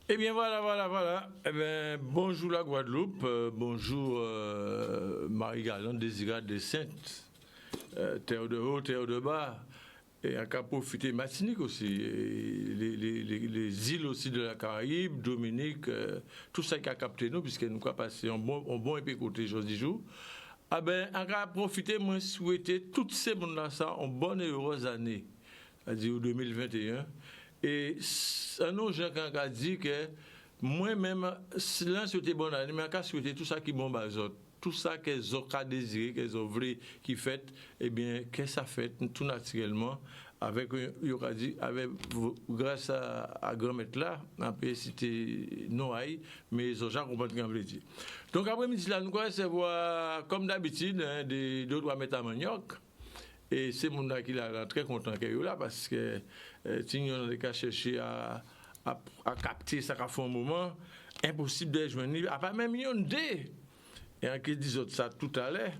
Eh bien, voilà. Eh bien, bonjour la Guadeloupe, bonjour Marie-Galante, Désirade des Saintes, terre de haut, terre de bas, et à qu'à profiter Martinique aussi, et les îles aussi de la Caraïbe, Dominique, tout ça qui a capté nous, puisque nous avons passé un bon et côté jeudi jour. Ah ben, à qu'à profiter, moi, souhaiter toutes ces mondes-là, ça, en bonne et heureuse année, c'est-à-dire 2021. Et un autre gens qui a dit que moi-même, si l'un souhaitait bonne année, mais qu'à souhaiter tout ça qui est bon aux autres. Tout ça qu'elles ont désiré, qu'elles ont voulu, qui fait, eh bien, que ça fait tout naturellement, avec, dit, avec grâce à grand-maître là, on peut citer Noailles, mais ils ont déjà compris ce qu'on veut dire. Donc après-midi, là, nous allons recevoir, comme d'habitude, hein, deux trois mettre à manioc. Et c'est mon qui est très content qu'elle est là parce que si on a cherché à capter ça à un moment, impossible de joindre, à pas même un dé. Et en qui disent ça tout à l'heure.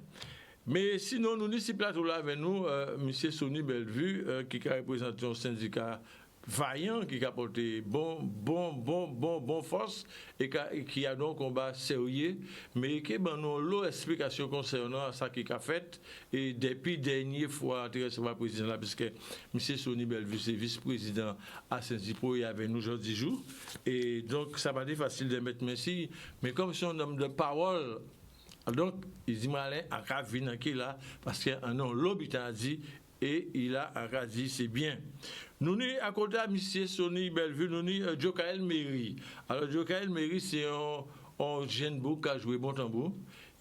Mais sinon, nous, ici, plateau là avec nous, M. Sonny Bellevue, qui a représenté un syndicat vaillant, qui a porté bon force, et qui a donc un combat sérieux, mais qui a l'autre explication concernant ça qui a fait, et depuis dernière fois, le président là, puisque M. Sonny Bellevue, c'est vice-président à Saint-Zipro, et avec nous aujourd'hui jour, et donc ça va être facile de mettre merci, mais comme c'est un homme de parole, donc, il dit malin à Ravine qui est là, parce qu'un nom l'habitant a dit, et il a dit c'est bien. Nous sommes à côté de M. Sonny Bellevue, nous sommes Jokael Méry. Alors, Jokael Méry, c'est un jeune beau qui a joué bon tambour,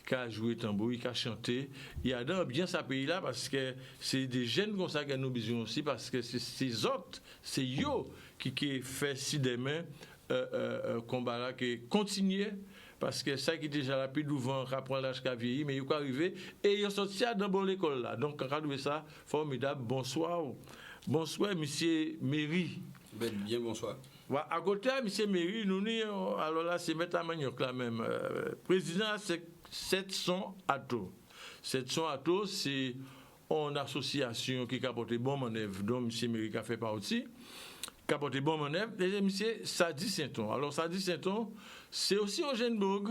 qui a joué tambour, qui a chanté. Il a dans bien sa pays là, parce que c'est des jeunes comme ça que nous besoin aussi, parce que c'est ces autres, c'est eux qui fait si demain combat là, qui continue. Parce que ça qui est déjà là, plus souvent, apprend l'âge qu'a vieilli, mais il peut arriver, et il est sorti dans bonne école là. Donc, quand on a ça, formidable, bonsoir. Bonsoir, monsieur Méry. Bien, bonsoir. Ouais, à côté de monsieur Méry, nous, alors là, c'est M. Manioc là même. Président, c'est 700 Ato. 700 Ato, c'est une association qui a porté bon manœuvre, dont monsieur Méry a fait partie. Qui a porté bon manœuvre. Et monsieur Sadi Saint-On. Alors, Sadi Saint-On, c'est aussi un jeune bourg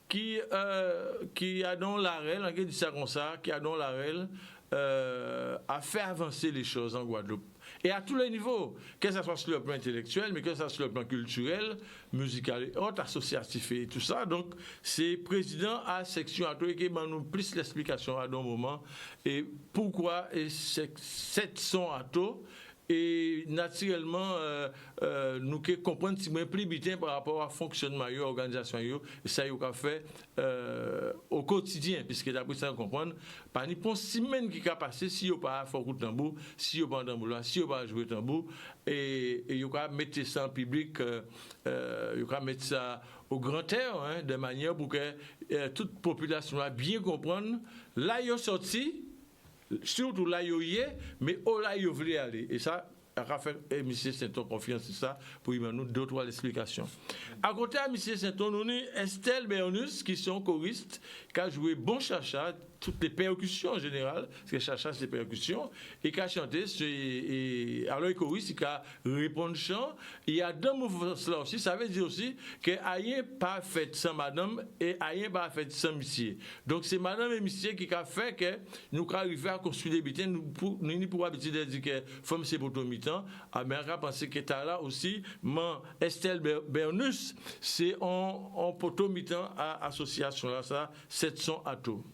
qui a dans l'arèle, on dit ça comme ça, qui a dans l'arèle à faire avancer les choses en Guadeloupe. Et à tous les niveaux, que ce soit sur le plan intellectuel, mais que ce soit sur le plan culturel, musical et autres, associatif et tout ça. Donc, c'est président à section Ato et qui nous plus l'explication à un moment. Et pourquoi 700 Ato. Et naturellement, nous comprenons si nous plus bien par rapport au fonctionnement de l'organisation, et ça y a fait au quotidien, puisque d'après ça, on comprend, pas ni pour semaine qui a passé, si on pas faire coup de tambour, si on pas tambour là, si on pas jouer tambour, et on va mettre ça en public, on va mettre ça au grand air, hein, de manière pour que toute population va bien comprendre, là, ils sont sortis. Surtout là, il y est, mais là, il voulait aller. Et ça, Raphaël et M. Saint-On confiance sur ça pour y nous deux, trois explications. À côté de M. Saint-On, nous avons Estelle Bernus, qui sont choristes, qui a joué bon chacha, toutes les percussions en général, parce que chacha, c'est percussions, et qui a chanté, alors les choristes, qui a répondu chant. Il y a deux mouvements là aussi, ça veut dire aussi que rien pas fait sans madame et rien pas fait sans monsieur. Donc c'est madame et monsieur qui a fait que nous arrivons à construire des bitins, nous pour habitude de dire que femme c'est pour tout mi-temps, mais on a pensé que t'as là aussi, Estelle Bernus, c'est en poteau mi-temps à association là, ça, 700 Ato.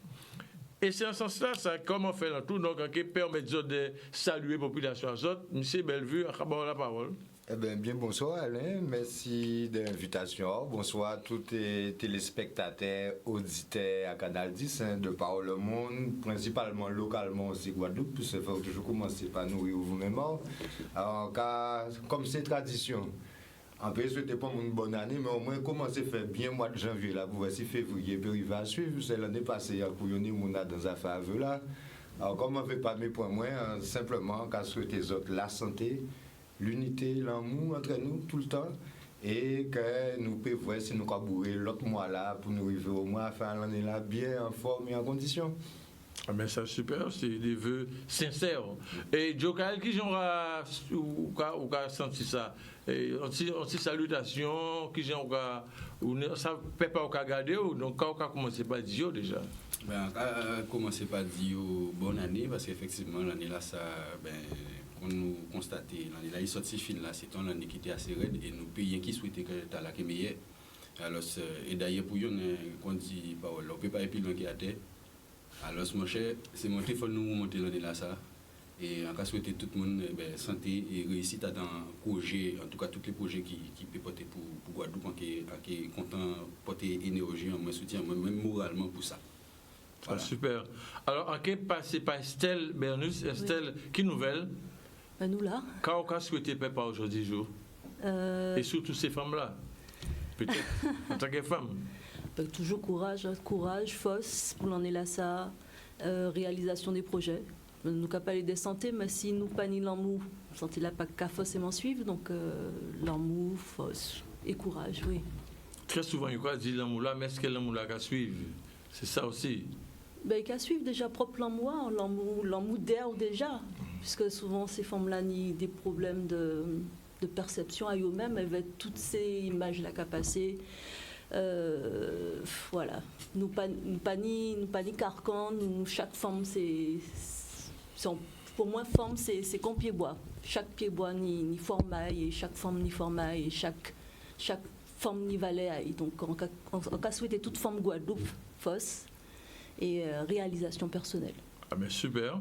Et c'est en ce sens-là, ça, comment faire dans tout, donc, qui permet de saluer la population à autres. M. Bellevue, à la parole. Eh bien, bonsoir Alain, merci de l'invitation. Bonsoir à tous les téléspectateurs, auditeurs à Canal 10, hein, de par le monde, principalement localement aussi Guadeloupe, puisque il faut toujours commencer par nourrir vous-même. Alors, comme c'est tradition, en plus, c'était pas une bonne année, mais au moins commencer à faire bien mois de janvier, là, pour voir si février, puis il va suivre. C'est l'année passée, il y a couillonné mon a dans affaire là. Alors, comme on ne fait pas mes points moins, simplement, qu'à souhaiter les autres la santé, l'unité, l'amour entre nous tout le temps, et que nous pouvons voir si nous pouvons bourrer l'autre mois là pour nous arriver au moins à faire l'année là bien en forme et en condition. Ah ben ça super, c'est des vœux sincères. Et Jokael, qui j'aura ou senti ça? Anti salutation, qui j'aura ou ça peut pas regarder ou donc quand on commencer par dire déjà. Ben commencer par dire bonne année parce qu'effectivement l'année là ça ben on nous constater l'année là il sorti fin là c'est une année qui était assez raide et nous pays qui souhaitait que t'as la meilleur. Alors et d'ailleurs pour yon qu'on dit parole on peut pas plus loin qui à terre. Alors mon cher c'est monter faut nous monter l'année là ça et en cas souhaiter tout le monde santé et réussite dans projet en tout cas tous les projets qui peut porter pour Guadeloupe qui est content porter énergie en moi soutien même moralement pour ça. Voilà. Ah, super. Alors en qu'est passé par Estelle Bernus, Estelle oui. Qui nouvelle? Ben nous là. Quand on a souhaité papa aujourd'hui jour et surtout ces femmes là peut-être en tant que femme. Toujours courage, force pour l'année là ça, réalisation des projets. Nous pas parler de santé, mais si nous pas ni l'amour, santé là pas qu'à forcément suivre, donc l'amour, force et courage, oui. Très souvent, il dit l'amour là, mais est-ce que l'amour là qu'à suivre? C'est ça aussi. Ben qu'à suivre déjà propre l'amour d'air déjà, puisque souvent ces femmes là ni des problèmes de perception à eux-mêmes, elles veulent toutes ces images là qu'à passer. Voilà, nous pas ni carcan, nous chaque femme pour moi femme c'est comme pied bois, chaque pied bois ni formaille et chaque femme ni formaille et chaque femme ni valet, donc on a souhaité toute femme Guadeloupe fausse et réalisation personnelle. Ah ben super.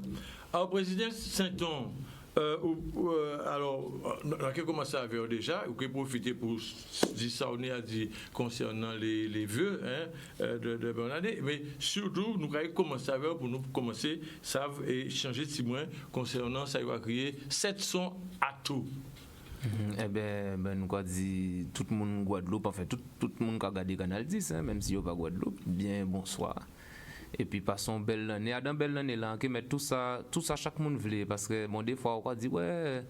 Alors président Saint-On, alors, on a commencé à faire déjà, ou qui profiter pour dire ça, on a dit concernant les vœux de bonne année, mais surtout, nous avons commencé à faire pour nous commencer et changer de témoin concernant ça, il va créer 700 atouts. Eh bien, nous avons dit tout le monde Guadeloupe, enfin tout le monde qui a regardé Canal 10, même si il n'y a pas Guadeloupe, bien bonsoir. Et puis passons belle année, dans belle année là, qui met tout ça chaque monde veut parce que bon des fois on dit ouais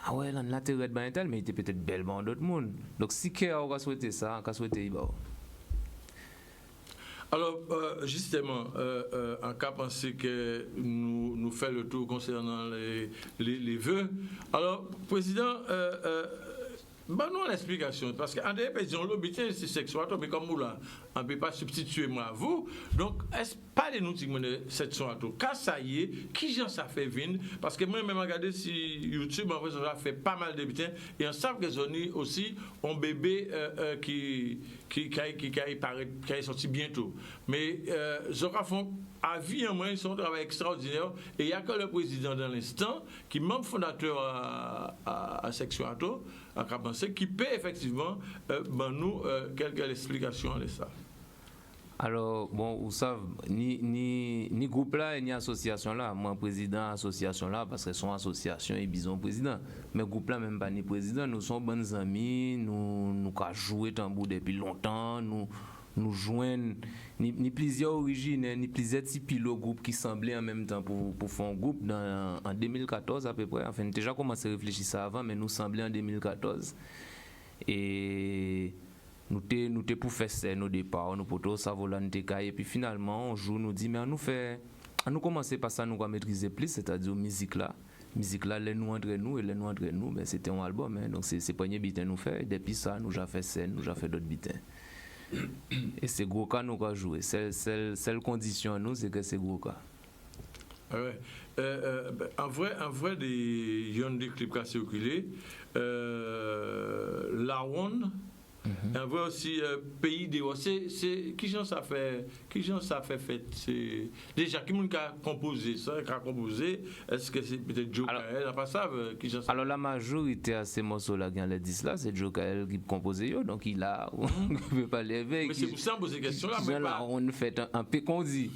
ah ouais l'intérêt de ben tel mais il était peut-être belle bon d'autres monde. Donc si quelqu'un a souhaité ça, on a souhaité bon. Alors justement en cas penser que nous fait le tour concernant les vœux. Alors président ben non l'explication parce qu'en des pays l'obité c'est sexuel mais comme vous là on ne peut pas substituer moi à vous donc est-ce pas les nous de cette soirée car ça y est qui j'en ça fait vine parce que moi même regarder si YouTube en vrai ça fait pas mal de butins et on sait que Zoni aussi un bébé qui est sorti bientôt mais Zora font à vie en moins ils sont un travail extraordinaire et il y a que le président dans l'instant qui est membre fondateur à Sexuato qui peut effectivement nous quelques explications de ça. Alors, bon, vous savez, ni groupe là, ni association là. Moi, président association là, parce que son association et bison président. Mais groupe là, même pas ni président. Nous sommes bons amis, nous avons joué tambour depuis longtemps, nous joignent ni plusieurs origines, ni plusieurs types de groupes qui semblaient en même temps pour faire un groupe en 2014 à peu près. Enfin, déjà commencé à réfléchir ça avant, mais nous semblait en 2014. Et nous t'es pour faire ça, nos départs, nous pour ça volonté et puis finalement un jour nous dit mais on nous commencer par ça nous va maîtriser plus, c'est-à-dire musique là les nous entre nous ben c'était un album donc c'est premier bitin nous fait et depuis ça nous a fait scène, nous a fait d'autres bitins. Et c'est gros cas nous va jouer, seule condition nous c'est que c'est gros cas. Ouais. En vrai des jeunes des clips qui ont circulé la Ronde. On voit aussi pays des c'est qui gens ça fait fête c'est déjà qui monde qui a composé ça est-ce que c'est peut-être Jokael pas ça qui gens alors la majorité à ces morceaux là qui les 10 là c'est Jokael qui composé donc il a on peut pas lever mais c'est pour ça poser question là mais pas on fait un peu qu'on dit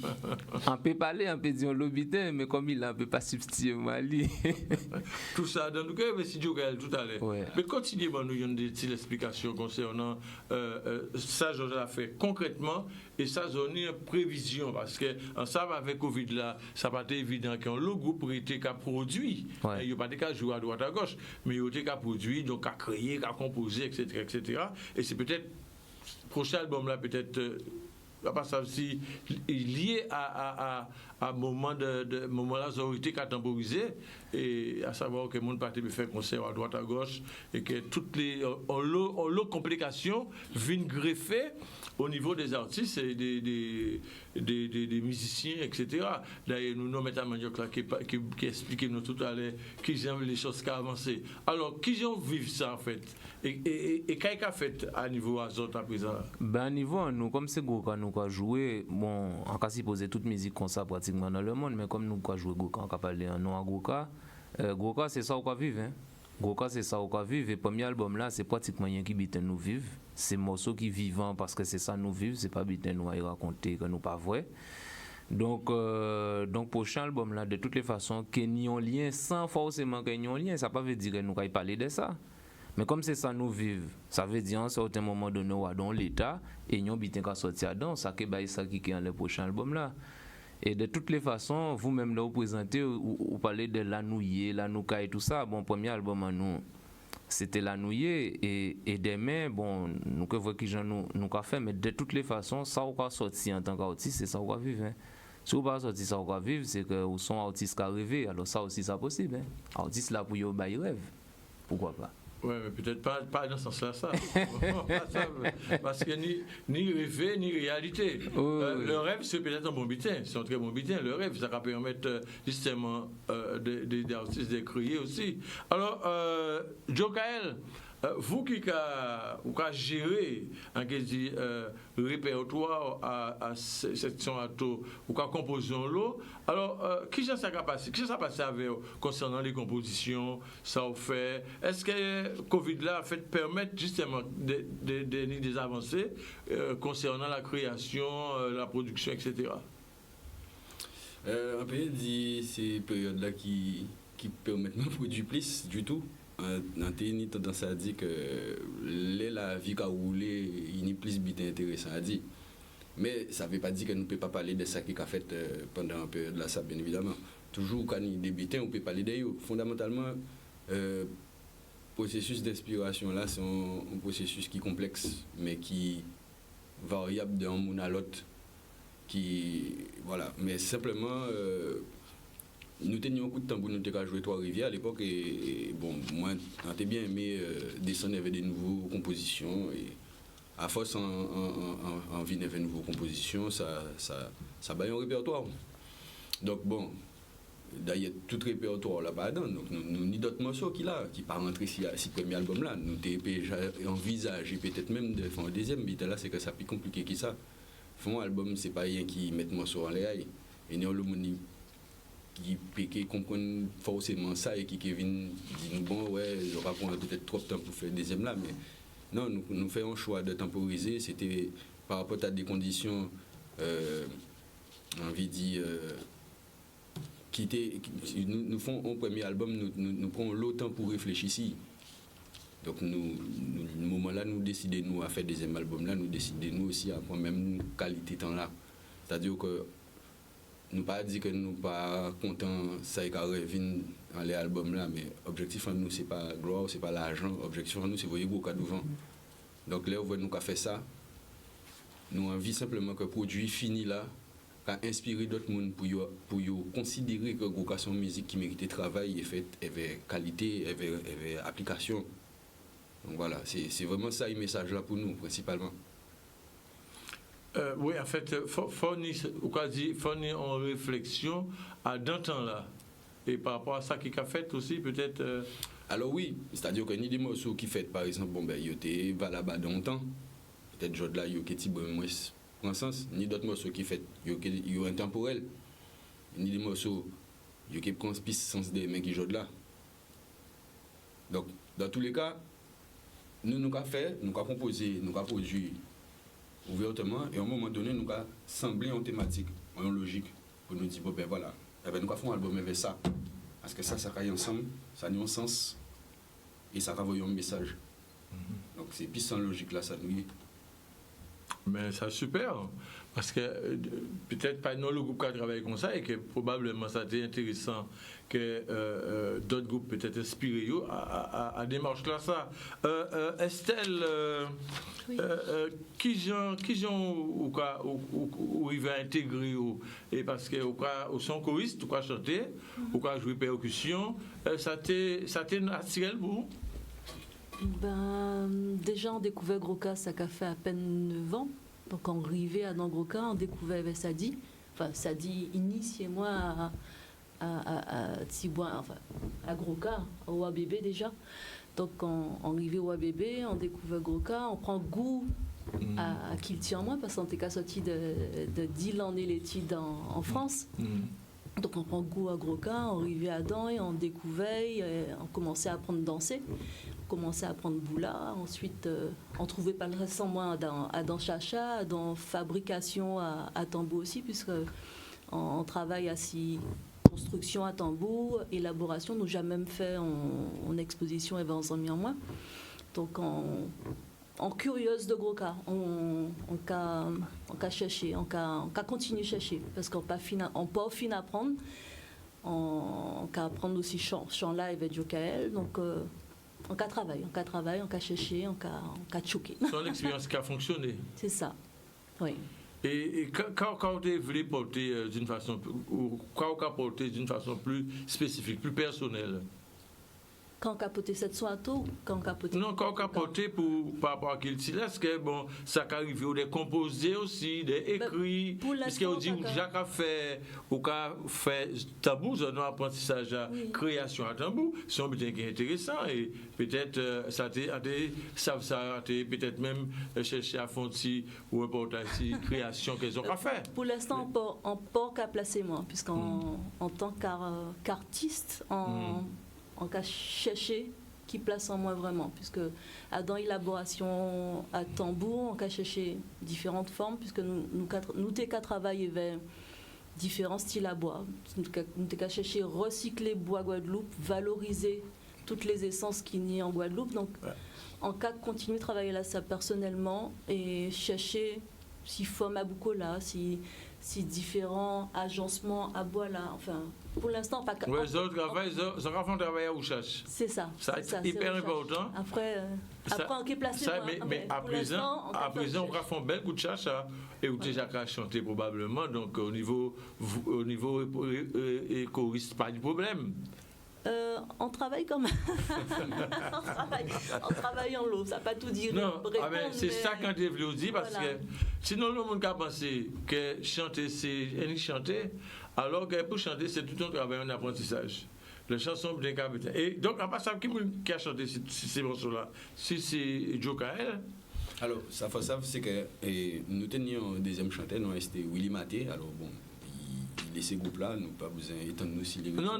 on peut parler un peu dire l'obité mais comme il a un peu pas substituer Mali tout ça dans le cœur mais si Jokael tout à l'heure ouais. Mais continuez nous donner des petites explications concernant ça je l'ai fait concrètement et ça j'en ai une prévision parce que ensemble avec Covid là ça pas été évident qu'un le groupe était qu'à produit il y a pas des cas jouer à droite à gauche mais il était qu'à produire donc à créer à composer etc et c'est peut-être prochain album là peut-être pas ça aussi lié à moment la autorité qui a temporisé, et à savoir que le monde parti faire concert à droite à gauche, et que toutes les complications viennent greffer au niveau des artistes et des musiciens, etc. D'ailleurs, nous mettons un maniaque là qui explique nous tout à l'heure qui ont les choses qui ont avancé. Alors, qui ont vécu ça en fait? Et qu'est-ce qu'il a fait à niveau Azot à présent? Ben, à niveau, nous, comme c'est Goka, nous avons joué, bon, on a supposé toute musique comme ça pratiquement dans le monde, mais comme nous avons joué Goka, on a parlé en nom à Goka, Goka, c'est ça qu'on vivre, hein. Goka, c'est ça qu'on vivre. Et le premier album là, c'est pratiquement rien qui bite nous vivre. C'est morceau qui vivant parce que c'est ça nous vivre, c'est pas bite nous à y raconter que nous pas vrai. Donc prochain album là, de toutes les façons, qu'il y ait un lien sans forcément qu'il y ait un lien, ça ne veut pas dire que nous allons parler de ça. Mais comme c'est ça nous vivre, ça veut dire à un certain moment donné, dans l'état, et nous allons sortir dedans, ça qui ça qui est dans le prochain album là. Et de toutes les façons, vous-même là, vous présentez, vous parlez de la nouillée, la nouka et tout ça. Bon, premier album à nous, c'était la nouillée. Et demain, bon, nous que voyons qui nous avons fait, mais de toutes les façons, ça on va sortir en tant qu'artiste, c'est ça on va vivre. Hein. Si vous ne pas sortir ça on va vivre, c'est que vous sont artistes qui arrivent, alors ça aussi c'est possible. Hein. Artiste là pour y bailler rêve. Pourquoi pas? Oui, mais peut-être pas dans ce sens-là, ça. Parce que ni rêver, ni réalité. Le rêve, c'est peut-être un bon butin, c'est un très bon butin. Le rêve, ça va permettre justement des artistes de créer aussi. Alors, Joe Kael, vous qui avez géré un répertoire à section ato, ou qui composé en lot, alors qui ça passe avec concernant les compositions, ça a fait, est-ce que Covid là a fait permettre justement des avancées concernant la création, la production, etc. On peut dire ces périodes là qui permettent de produire plus du tout. On a tendance à dire que la vie qui a roulé, il y a plus d'intéressant à dire. Mais ça ne veut pas dire que nous ne pouvons pas parler de ça qui a fait pendant une période là, ça bien évidemment. Toujours quand il y a des butins, on peut parler d'eux. Fondamentalement, le processus d'inspiration là, c'est un processus qui est complexe, mais qui est variable d'un monde à l'autre. Voilà. Mais simplement, nous tenions un coup de temps pour nous jouer Trois-Rivières à l'époque et bon, moi j'ai bien aimé descendre avec des nouvelles compositions et à force envie de nouvelles compositions, ça bat un répertoire. Donc bon, d'ailleurs tout répertoire là-bas dedans, donc nous ni d'autres morceaux qui pas rentré si premier album là, nous déjà envisagé peut-être même de faire un deuxième, mais là c'est que ça plus compliqué que ça. Faire un album c'est pas rien qui met morceau en l'air et nous le monde qui comprennent forcément ça et qui viennent dire bon ouais j'aurai peut-être trop de temps pour faire le deuxième là, mais non, nous faisons un choix de temporiser, c'était par rapport à des conditions envie de dire nous faisons un premier album, nous prenons l'autant pour réfléchir ici. Donc au moment là nous décidons à faire le deuxième album là, nous décidons aussi à prendre même qualité temps là, c'est-à-dire que nous pas dit que nous pas contents ça y arrive dans les albums là, mais objectif en nous c'est pas gloire, c'est pas l'argent, objectif en nous c'est voyer beaucoup devant. Donc là on voit nous qu'a fait ça, nous envie simplement que le produit fini là a inspiré d'autres monde pour considérer que Goka son musique qui méritait travail et fait avec qualité, avec application. Donc voilà, c'est vraiment ça le message là pour nous principalement. Oui, en fait, faut ni en réflexion à d'un temps là. Et par rapport à ça qui a fait aussi, peut-être. Alors oui, c'est-à-dire que ni des morceaux qui fait, par exemple, bon ben, ils étaient valables dans le temps. Peut-être que là, ils ont été moins en sens. Ni d'autres morceaux qui fait, ils ont intemporels. Ni des morceaux, ils ont pris plus sens des mecs qui jouent là. Donc, dans tous les cas, nous avons fait, nous avons composé, nous avons produit ouvertement et à un moment donné nous avons semblé en thématique, en logique pour nous dire bon ben voilà, nous avons fait un album avec ça parce que ça caille ensemble, ça a un sens et ça va envoyer un message. Donc c'est plus sans logique là ça nous. Mais c'est super Parce que peut-être pas nous le groupe qui a travaillé comme ça et que probablement ça a été intéressant que d'autres groupes peut-être inspirés à démarche là ça. Estelle, Oui. qui gens ou il va intégrer et parce que au son choriste, ou quoi chanter, ou quoi jouer percussion, ça t'est naturel pour vous? Ben, déjà, on découvert Groka, ça a fait à peine 9 ans. Donc, on arrivait à dans Groka, on découvrait avec Sadi. Enfin, Sadi initiait moi à Tibois, enfin, à Groka, au ABB déjà. Donc, on arrivait au ABB, on découvrait Groka, on prend goût à qui le tient en moi, parce qu'on était qu'à sortir de 10 années l'étude en France. Donc on prend goût à Groka, on arrivait à Dan et on découvrait, on commençait à apprendre à danser, on commençait à apprendre boula, ensuite on trouvait pas le reste en moi à Dan Chacha, dans fabrication à Tambou aussi, puisque on travaille à construction à Tambou, élaboration, nous jamais même fait en exposition et en mis en moins. Donc en curieuse de Groka, on a cherché, on a continué à chercher, parce qu'on pas fin à apprendre, on a apprendre aussi chant live avec Jokael, donc on a travaillé, on a cherché, on a choqué. C'est une expérience qui a fonctionné. C'est ça, oui. Et quand vous voulez porter d'une façon, ou quand vous porter d'une façon plus spécifique, plus personnelle? Quand on capote cette soirée, quand on capote. Non, quand on capote par rapport à Kilti, est-ce que bon, ça arrive ou des composés aussi, des écrits, parce qu'on dit que Jacques a fait Tambou, c'est un apprentissage à création à Tambou, c'est un but qui est intéressant et peut-être ça a été peut-être même chercher à fond ou importer création qu'ils ont fait. Pour l'instant, on peut qu'à placer moi, puisqu'en tant qu'artiste, on a cherché qui place en moi vraiment, puisque dans l'élaboration à tambour, on a cherché différentes formes, puisque nous avons travaillé avec différents styles à bois. Nous avons cherché recycler bois Guadeloupe, valoriser toutes les essences qu'il y a en Guadeloupe. Donc, on a continué de travailler là ça personnellement et chercher si forme à Bukola, si différents agencements à bois là, enfin, pour l'instant, pas oui, ça va travailler à Ouchache. C'est ça. C'est hyper important. Après, on peut placer. Mais à présent, on va faire un bel coup de chasse et où déjà qu'à chanter probablement. Donc, au niveau choriste, pas de problème. On travaille quand même. on travaille en l'eau, ça ne pas tout dire. Non, c'est ça quand je voulais dire, parce que sinon le monde a pensé que chanter, c'est chanter, alors que pour chanter, c'est tout un travail, un apprentissage. La chanson bien capitale. Et donc, à part ça, qui a chanté ces morceaux-là? Si c'est Jokael. Alors, ça faut savoir, c'est que nous tenions un deuxième chanteur, nous c'était Willy Maté. Alors bon, il laissait ce groupe-là, nous pas besoin étendre nous si les. Non,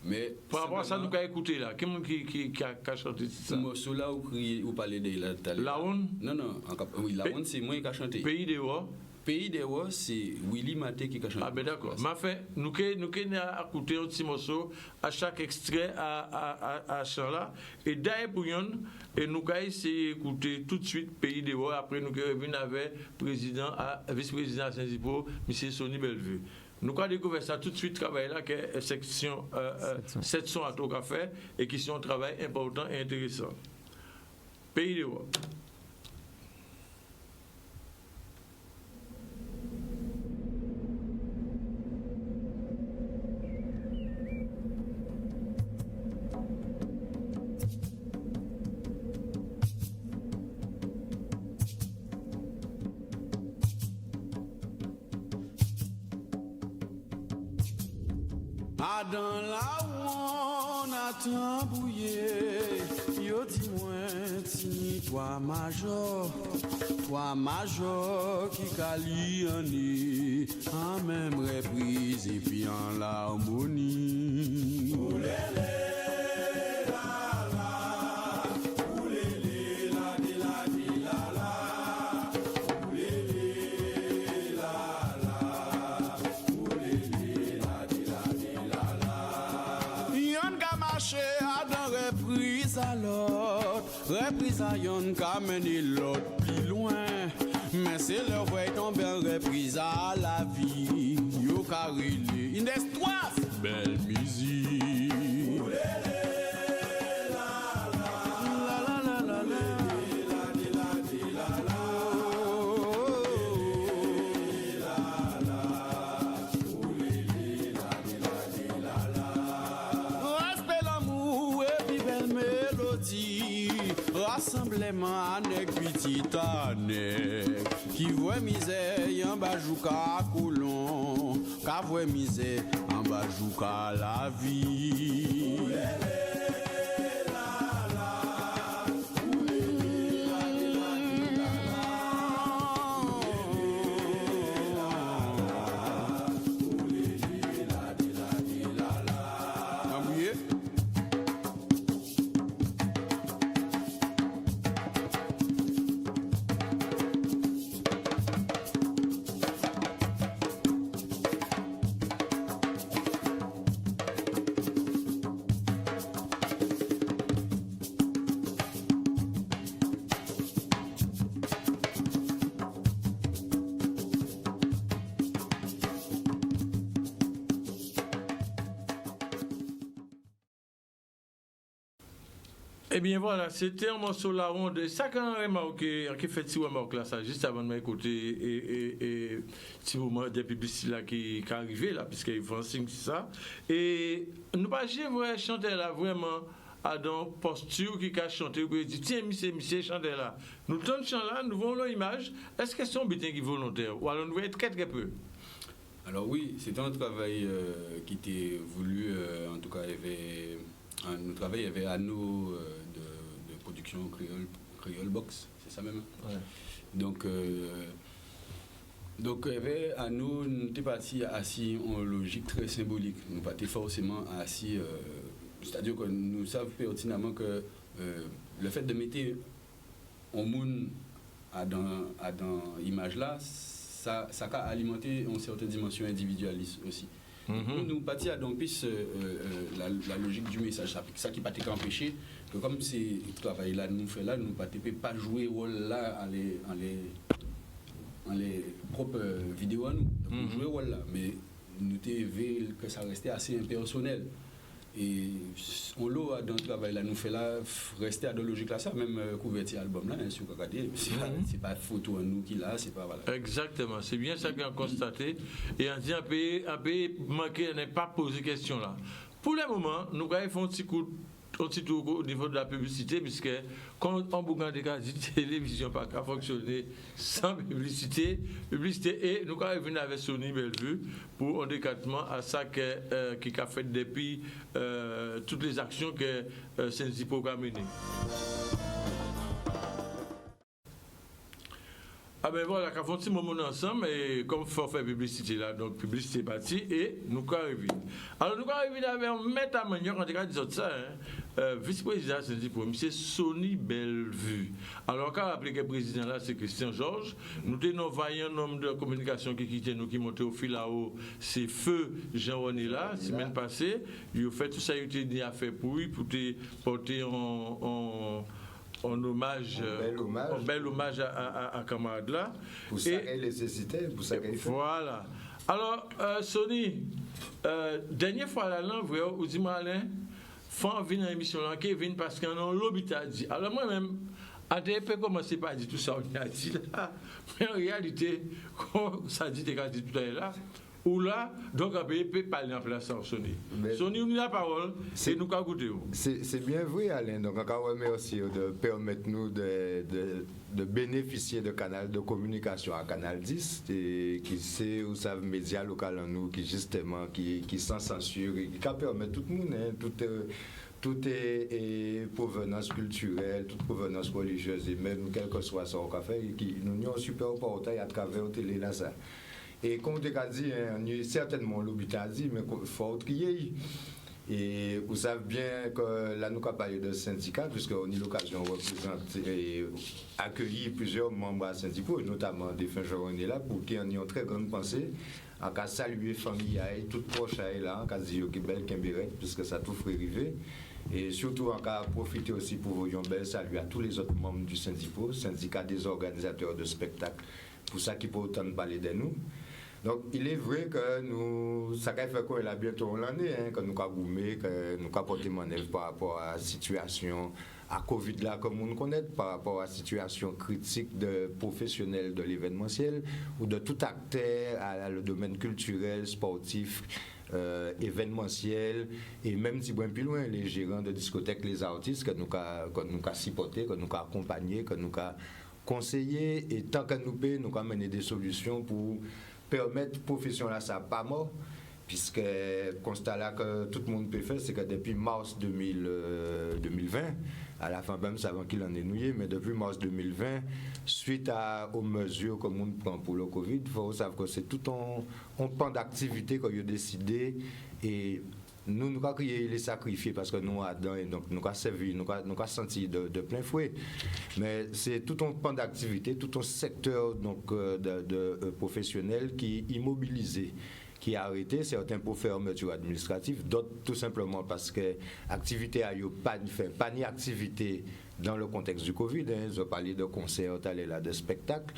mais par rapport à ça, nous avons écouté là. Qui a chanté ça? Ce morceau-là, vous parlez de la Laon? Non, oui, Laon, c'est moi qui a chanté. Pays des Rois? Pays des Rois, c'est Willy Maté qui a chanté. Ah ben d'accord. Nous avons écouté un petit morceau à chaque extrait à chant là. Et d'ailleurs pour et nous avons essayé d'écouter tout de suite Pays des Rois. Après, nous avons venu avec vice-président à Saint-Zipo, M. Sonny Bellevue. Nous avons découvert ça tout de suite, travail là, qui est section 700 à tout café et qui sont un travail important et intéressant. Pays des Rois. Dans la où on a tambouillé, yo dis-moi, ti toi major qui caliani, en même reprise et puis en l'harmonie. Reprise à yon ka meni l'autre plus loin. Mais c'est leur vrai tomber en reprise à la vie. Yo carrelé, Indestroise, belle musique. Rassemblement avec petit annex qui voit misère en bajouka coulon, qui voit misère en bajouka la vie. Eh bien voilà, c'était un morceau là ronde. Ça quand même remarqué, qui fait si remarque là ça juste avant de m'écouter et si vous m'avez des publicités là qui arrivaient là puisqu'ils font signe ça et nous pas vrai chanter là vraiment à dans posture qui a chanté qui dit tiens monsieur chanter là. Nous ton chant là, nous voyons l'image. Est-ce que c'est un bitin qui est volontaire ou alors nous voyons très peu? Alors oui, c'est un travail qui était voulu en tout cas il y avait nous travaillons avec Anno de production Créole Box, c'est ça même. Ouais. Donc Anno, nous étions partis assis en logique très symbolique. Nous n'étions pas forcément assis, c'est-à-dire que nous savons pertinemment que le fait de mettre un monde dans l'image là, ça a alimenté une certaine dimension individualiste aussi. Nous partis à donc plus la logique du message, ça qui pas empêché que comme c'est travail là nous fait là, nous pas jouer rôle là en les propres vidéos à nous, nous jouer rôle là, mais nous vu que ça restait assez impersonnel. Et on l'a dans le travail là nous fait là rester à la logique là ça même couverture album là sur regarder c'est pas photo à nous qui là c'est pas voilà. Exactement, c'est bien ça qu'on a constaté et on dit un pays manqué n'est pas posé question là. Pour le moment, nous allons faire un petit coup au niveau de la publicité, puisque quand on bouge des cas de télévision pas qu'à fonctionner sans publicité et nous allons venir avec Sony Bellevue pour un décattement à ça qui a fait depuis toutes les actions que Senzi programme menées. Ah ben voilà, quand on fait un petit moment ensemble, et comme il faut faire publicité là, donc publicité partie, et nous arrivons. Alors nous arrivons avec un maître à manière, quand on dit ça, vice-président, c'est Sony Bellevue. Alors quand on appelé le président là, c'est Christian Georges. Nous avons un nombre de communication qui quittait nous, qui montait au fil là-haut, c'est Feu Jean-René là, semaine passée. Il a fait tout ça, il a fait pour lui, pour te porter un bel hommage à camarade là. Pour ça qu'elle nécessitait, pour ça qu'elle fait. Voilà. Alors, Sony, dernière fois là, vous dites Alain, faut venir à l'émission là, qui vient parce qu'on a un lobby t'a dit. Alors moi-même, ADP commencer par dire tout ça, on a dit là, mais en réalité, comme ça dit, t'es dit tout à l'heure là. Ou là, donc ABP peut parler en place en Sony. Sony, on a la parole, c'est nous qui écoutez. C'est bien vrai, Alain. Donc, on remercie de permettre nous de bénéficier de canal de communication à Canal 10, qui c'est, vous savez, média local en nous, qui justement, qui sans censure, et qui permet tout le monde, hein, toute provenance culturelle, toute provenance religieuse, et même quel que soit ça, on fait, qui nous avons un super portail à travers la télé là, ça. Et comme tu as dit, certainement l'objet a dit, mais il faut trier. Et vous savez bien que là, nous avons parlé de syndicat, puisqu'on a eu l'occasion de représenter et accueillir plusieurs membres à syndicaux, notamment des fins journées là, pour qui ont une très grande pensée, à saluer la famille, toute proche là, à dire que belle Kimberet, puisque ça tout fait arriver. Et surtout, on va profiter aussi pour vous dire salut à tous les autres membres du syndicat des organisateurs de spectacles, pour ça qui peut autant parler de nous. Donc, il est vrai que nous, ça fait qu'on est là bientôt l'année, que nous avons goumé, que nous avons porté manœuvre par rapport à la situation, à Covid là, comme on connaît, par rapport à la situation critique de professionnels de l'événementiel ou de tout acteur à le domaine culturel, sportif, événementiel, et même si bien plus loin, les gérants de discothèques, les artistes que nous avons supportés, que nous avons accompagnés, que nous avons conseillés, et tant que nous payons, nous avons mené des solutions pour permettre la profession là, ça pas mort, puisque le constat là que tout le monde peut faire, c'est que depuis mars 2020, à la fin même, c'est avant qu'il en ait noué, mais depuis mars 2020, suite aux mesures que le monde prend pour le Covid, il faut savoir que c'est tout un pan d'activité qu'on a décidé, et nous avons créé les sacrifiés parce que nous avons et donc nous avons servi, nous avons senti de plein fouet. Mais c'est tout un pan d'activité, tout un secteur donc, de professionnels qui est immobilisé, qui a arrêté, certains pour fermeture administrative, d'autres tout simplement parce que l'activité a eu pas ni activité dans le contexte du Covid. Ils ont parlé de concerts, de spectacles.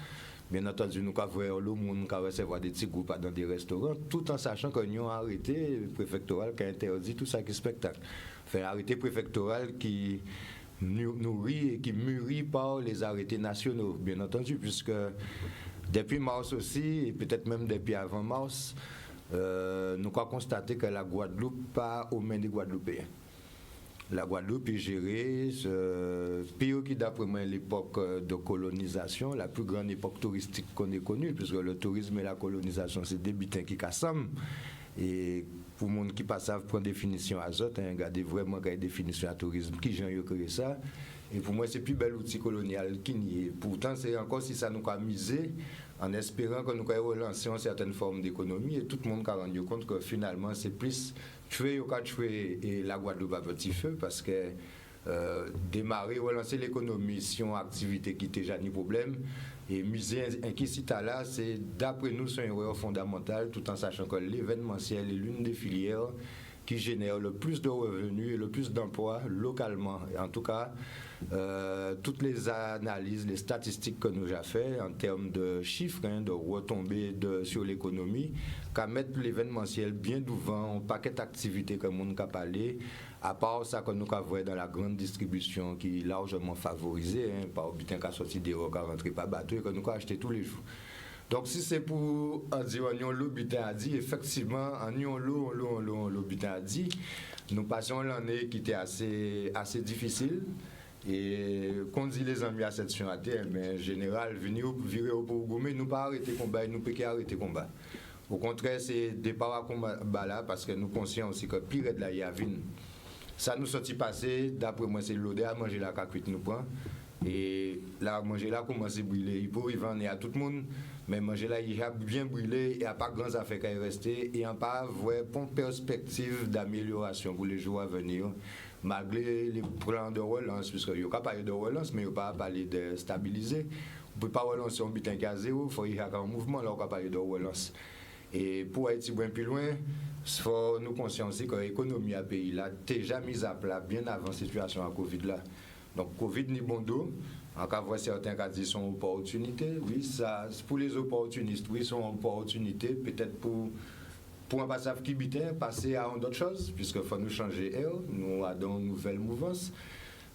Bien entendu, nous avons voir le monde, nous avons recevoir des petits groupes dans des restaurants, tout en sachant que nous avons arrêté préfectoral qui a interdit tout ça qui est spectacle. Enfin, arrêté préfectoral qui nourrit et qui mûrit par les arrêtés nationaux, bien entendu, puisque depuis mars aussi, et peut-être même depuis avant mars, nous avons constaté que la Guadeloupe pas aux mains des Guadeloupéens. La Guadeloupe est gérée, pire qui d'après moi l'époque de colonisation, la plus grande époque touristique qu'on ait connue, puisque le tourisme et la colonisation, c'est des butins qui cassent. Et pour les gens qui passent à prendre définition à autres, regardez vraiment quelle définition à tourisme, qui j'ai créé ça. Et pour moi, c'est plus bel outil colonial qui n'y est. Pourtant, c'est encore si ça nous a misé, en espérant que nous allons relancer une certaine forme d'économie, et tout le monde a rendu compte que finalement, c'est plus tuer au cas de tuer et la Guadeloupe à petit feu, parce que démarrer, relancer l'économie si on a une activité qui était déjà ni problème, et miser un là, c'est d'après nous, c'est une erreur fondamentale, tout en sachant que l'événementiel est l'une des filières qui génère le plus de revenus et le plus d'emplois localement. Et en tout cas, toutes les analyses, les statistiques que nous avons faites en termes de chiffres, de retombées sur l'économie, qu'à mettre l'événementiel bien devant un paquet d'activités que nous avons parlé, à part ça que nous avons dans la grande distribution qui est largement favorisée, par butin qui a sorti des rocs à rentrer par bateau et que nous avons acheté tous les jours. Donc, si c'est pour dire l'eau butin a dit, effectivement, l'eau butin a dit, nous passions l'année qui était assez difficile. Et quand on dit les amis à cette situation, mais en général, virer au Bourgoumé, nous pas arrêter le combat, nous ne pouvons pas arrêter le combat. Au contraire, c'est départ à combat là, parce que nous sommes conscients aussi que pire de la yavine. Ça nous sortit passé, d'après moi, c'est l'odeur à manger la cacuite nous prend. Et là, manger là commence à brûler. Il peut arriver à tout le monde, mais manger là, il a bien brûlé, il n'y a pas grand affaire qui est resté, et il n'y a pas de perspective d'amélioration pour les jours à venir, malgré les plans de relance, puisqu'il n'y a pas parlé de relance, mais il n'y a pas parlé de stabiliser. On ne peut pas relancer un butin qui a zéro, il faut y avoir un mouvement, là, on va parler de relance. Et pour être bien plus loin, il faut nous conscientiser que l'économie à pays là déjà mise à plat bien avant la situation à Covid là. Donc Covid ni bon dos, en cas où certains cas disent sont opportunités, oui, ça pour les opportunistes, oui, sont opportunités peut-être pour un passage qui bitin passer à d'autres choses, puisque faut nous changer air, nous avons une nouvelle mouvance,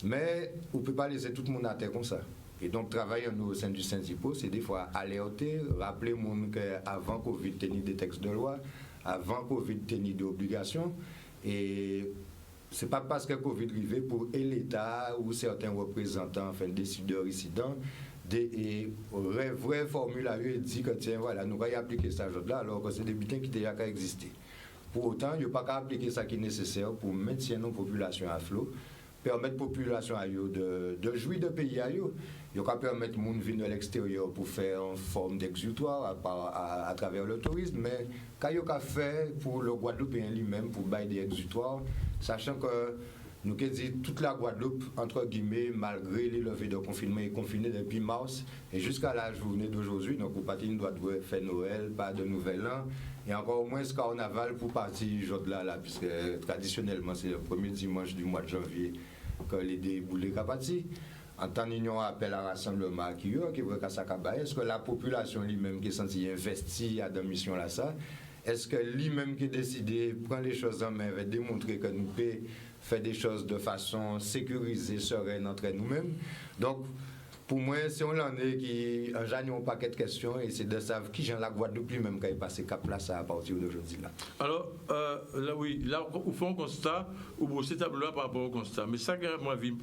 mais on ne peut pas laisser tout le monde à terre comme ça. Et donc, travailler nous au sein du syndicat, c'est des fois alerter, rappeler qu'avant Covid, tenir des textes de loi, avant Covid, tenir des obligations. Et ce n'est pas parce que Covid arrivait pour l'État ou certains représentants, enfin décideurs incidents, des vraies formules dit que tiens, voilà, nous allons appliquer ça là, alors que c'est des butins qui déjà existé. Pour autant, il n'y a pas qu'à appliquer ça qui est nécessaire pour maintenir nos populations à flot, permettre aux populations de jouir de pays à eux. Il va permettre aux gens de venir de l'extérieur pour faire une forme d'exutoire à travers le tourisme, mais quand il a fait pour le Guadeloupéen lui-même pour bailler des exutoires, sachant que nous avons dit toute la Guadeloupe, entre guillemets, malgré les levées de confinement, est confinée depuis mars et jusqu'à la journée d'aujourd'hui. Donc, pour partir, nous devons faire Noël, pas de Nouvel An, et encore au moins ce carnaval pour partir aujourd'hui là, puisque traditionnellement, c'est le premier dimanche du mois de janvier que les déboulés partis. En temps d'union, appel à rassemblement qui veut qu'à Sakaba, est-ce que la population lui-même qui est sentie investie à la mission là, ça, est-ce que lui-même qui a décidé de prendre les choses en main, va démontrer que nous pouvons faire des choses de façon sécurisée, sereine entre nous-mêmes. Donc, pour moi, c'est on en est qui en gagne un paquet de questions et c'est de savoir qui Jean la Guadeloupe lui-même qui a passé cap là ça à partir d'aujourd'hui là. Alors là oui, là au fond constat ou brosser tableau par rapport au constat. Mais ça que moi envie de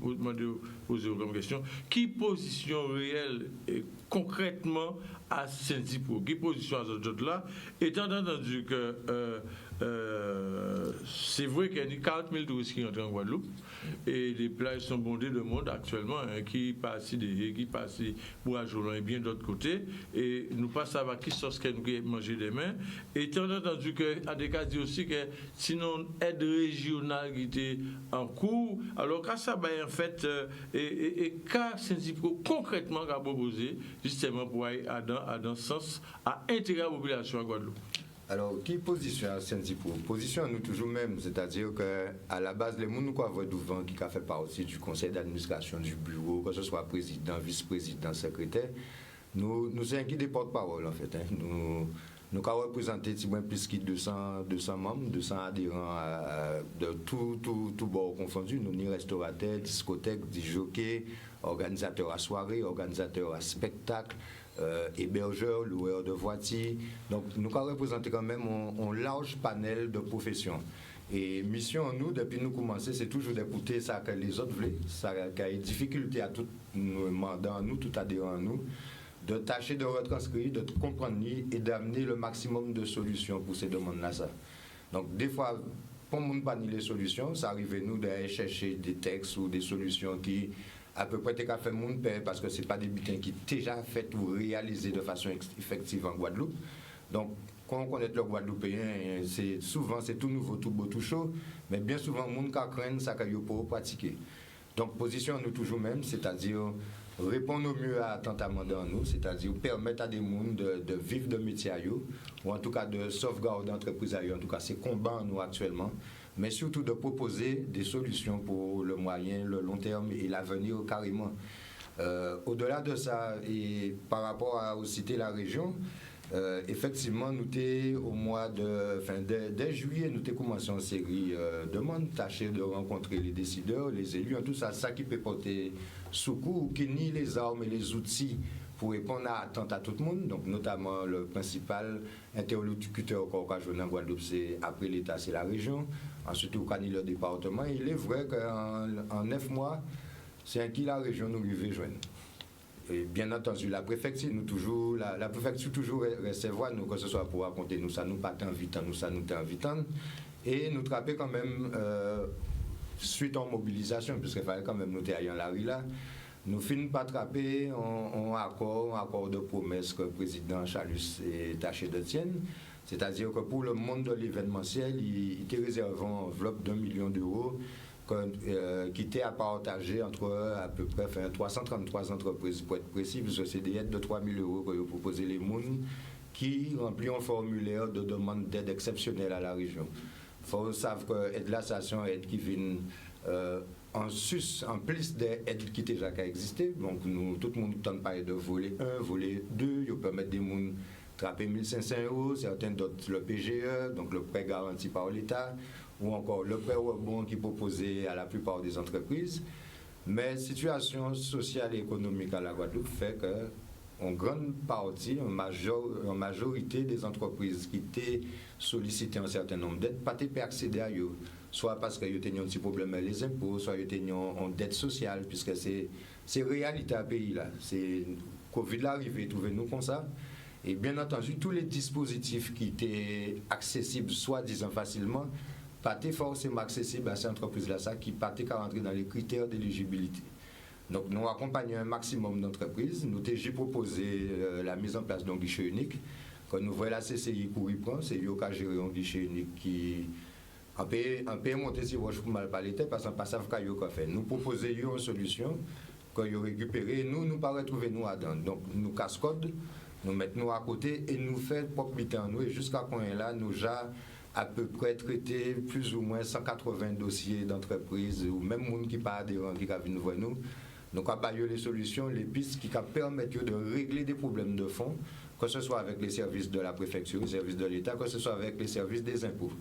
poser comme question, qui position réelle et concrètement à Saint-Dipo, qui position à ce autres là, étant entendu que c'est vrai qu'il y a 40 000 touristes qui entrent en Guadeloupe et les plages sont bondées de monde actuellement, qui passent qui passent pour Ajoulon et bien d'autres côtés, et nous pas savoir qui sont ce que nous manger demain. Étant entendu que à des cas dit aussi que sinon aide régionale qui était en cours, alors qu'à ça en fait et qu'à Saint-Dipo concrètement qu'a proposé justement pour aller dans ce sens à intégrer la population à Guadeloupe. Alors, qui position à Saint-Dipo? Position à nous toujours même, c'est-à-dire qu'à la base, les gens qui ont fait partie du conseil d'administration du bureau, que ce soit président, vice-président, secrétaire, nous sommes qui des porte-parole en fait. Nous avons représenté plus de 200 membres, 200 adhérents de tout bord confondu. Nous sommes restaurateurs, discothèques, jockeys, organisateurs à soirée, organisateurs à spectacle, hébergeurs, loueurs de voitures. Donc nous avons représenté quand même un large panel de professions. Et mission nous, depuis nous commencer, c'est toujours d'écouter ça que les autres veulent, ça qui a des difficultés à tout nous mandant nous, tout adhérent à nous, de tâcher de retranscrire, de comprendre et d'amener le maximum de solutions pour ces demandes-là. Donc des fois, pour ne pas ni les solutions, ça arrive nous d'aller chercher des textes ou des solutions qui à peu près qu'à faire monde paix parce que c'est pas des bulletins qui sont déjà faits ou réalisés de façon effective en Guadeloupe. Donc quand on connaît le Guadeloupéen, c'est souvent c'est tout nouveau, tout beau, tout chaud, mais bien souvent monde qui craignent ça qu'il faut pratiquer. Donc position nous toujours même, c'est-à-dire répondre au mieux à tant amendé en nous, c'est-à-dire permettre à des gens de vivre de métier ou en tout cas de sauvegarder l'entreprise en tout cas c'est combat nous actuellement, mais surtout de proposer des solutions pour le moyen, le long terme et l'avenir carrément. Au-delà de ça, et par rapport à citer la région, effectivement, nous au mois dès juillet, nous avons commencé une série de demandes, tâcher de rencontrer les décideurs, les élus, en tout ça, ça qui peut porter secours, qui nie les armes et les outils pour répondre à attentes à tout le monde. Donc, notamment, le principal interlocuteur qu'on a en Guadeloupe, c'est après l'État, c'est la région. Ensuite, au le département. Il est vrai qu'en 9 mois, c'est un qui la région nous arrive joindre. Et bien entendu, la préfecture, la préfecture toujours recevoir nous, que ce soit pour raconter nous, ça nous pas t'invitant, nous, ça nous t'invitant. Et nous trapper quand même, suite en mobilisation, puisqu'il fallait quand même nous aller en la rue là, nous finissons par attraper un accord de promesse que le président Chalus est tâché de tienne. C'est-à-dire que pour le monde de l'événementiel, il était réservé une enveloppe d'1 million d'euros qui était à partager entre à peu près 333 entreprises pour être précis, parce que c'est des aides de 3 000 euros que vous proposez les gens qui remplissent un formulaire de demande d'aide exceptionnelle à la région. Il faut savoir que l'aide de l'association est qui vient en plus des aides qui déjà existé. Donc tout le monde tente pas de voler 1, voler 2, ils permettent des gens trapper 1 500 euros, certains d'autres le PGE, donc le prêt garanti par l'État, ou encore le prêt rebond qui est proposé à la plupart des entreprises. Mais la situation sociale et économique à la Guadeloupe fait que en grande partie, en majorité des entreprises qui étaient sollicitées un certain nombre d'aides, pas pu accéder à eux, soit parce qu'ils ont un petit problème avec les impôts, soit ils ont une dette sociale, puisque c'est réalité à pays là. C'est Covid l'arrivée, trouvez-nous comme ça. Et bien entendu, tous les dispositifs qui étaient accessibles, soi-disant facilement, pas été forcément accessibles à ces entreprises-là, ça qui pas été rentrer dans les critères d'éligibilité. Donc, nous accompagnons un maximum d'entreprises. Nous avons proposé la mise en place d'un guichet unique. Quand nous voyons la CCI pour y prendre, c'est lui qui a géré un guichet unique On peut monter si vous ne mal parler parce qu'on ne sait pas ce qu'on fait. Nous proposons une solution quand vous récupérez, nous pas retrouver nous là-dedans. Donc nous casse-code, nous mettons nous à côté et nous faisons propre bitan nous et jusqu'à quand là nous déjà à peu près traité plus ou moins 180 dossiers d'entreprise ou même monde qui pas adhérent qui va venir voir nous. Donc on va les solutions, les pistes qui permettent de régler des problèmes de fond, que ce soit avec les services de la préfecture, les services de l'État, que ce soit avec les services des impôts.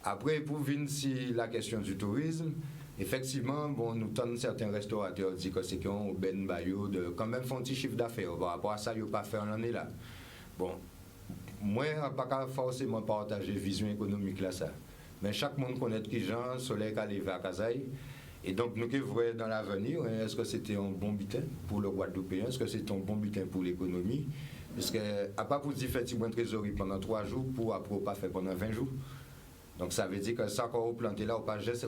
Après, pour venir sur la question du tourisme, effectivement, bon, nous tenons certains restaurateurs disent que c'est qu'on ben bayo de quand même font un petit chiffre d'affaires par rapport à ça, ils n'ont pas fait l'année là. Bon, moi, je ne pas forcément partager vision économique là ça. Mais chaque monde connaît qui gens, soleil qui arrive à Kazaï. Et donc, nous qui voyons dans l'avenir, est-ce que c'était un bon butin pour le Guadeloupéen? Est-ce que c'est un bon butin pour l'économie? Parce que, à part pour dire faire trésorerie pendant 3 jours, pour après pas faire pendant 20 jours. Donc, ça veut dire que ça, quand vous plantez là, vous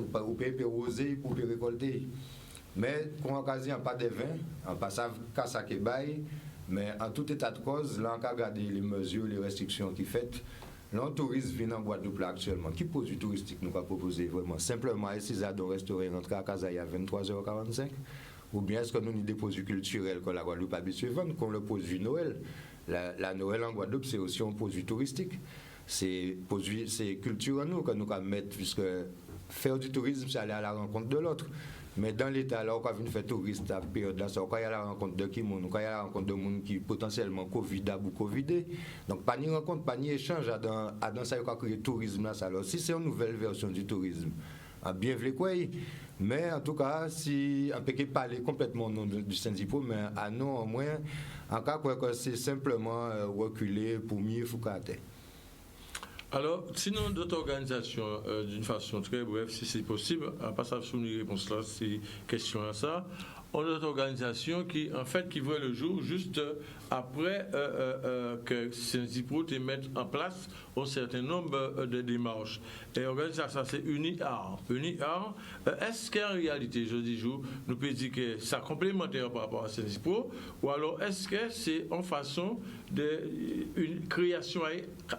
pouvez arroser, vous pouvez récolter. Mais, quand on n'a pas de vin, on passe à ça qui baille. Mais en tout état de cause, là, on a regardé les mesures, les restrictions qui sont faites. Là, un touriste vient en Guadeloupe actuellement. Qui produit touristique nous a proposé vraiment? Simplement, est-ce qu'ils ont restauré rentrer à Kazaï à 23h45? Ou bien est-ce que nous avons des produits culturels que la Guadeloupe habituée vendre, comme le produit Noël? La Noël en Guadeloupe, c'est aussi un produit touristique. C'est culture en nous que nous allons mettre, puisque faire du tourisme, c'est aller à la rencontre de l'autre. Mais dans l'État, là, on va venir faire touriste à la période là, on va y aller à la rencontre de qui monde, on va y aller à la rencontre de monde qui potentiellement Covidable ou Covidé. Donc, pas ni rencontre, pas ni échange dans ça, on va créer le tourisme là. Alors, si c'est une nouvelle version du tourisme, bien vu quoi. Mais en tout cas, si on peut parler complètement au nom du syndicat, mais à nous au moins, en cas que c'est simplement reculer pour mieux foucater. Alors, sinon, d'autres organisations, d'une façon très brève, si c'est possible, en passant sur une réponse là, ces questions à ça, on a d'autres organisations qui, en fait, qui voient le jour juste après que Saint-Zipro te mette en place un certain nombre de démarches. Et l'organisation, c'est UniArt. UniArt, est-ce qu'en réalité, je dis jour, nous pouvons dire que c'est complémentaire par rapport à Saint-Zipro, ou alors est-ce que c'est en façon d'une création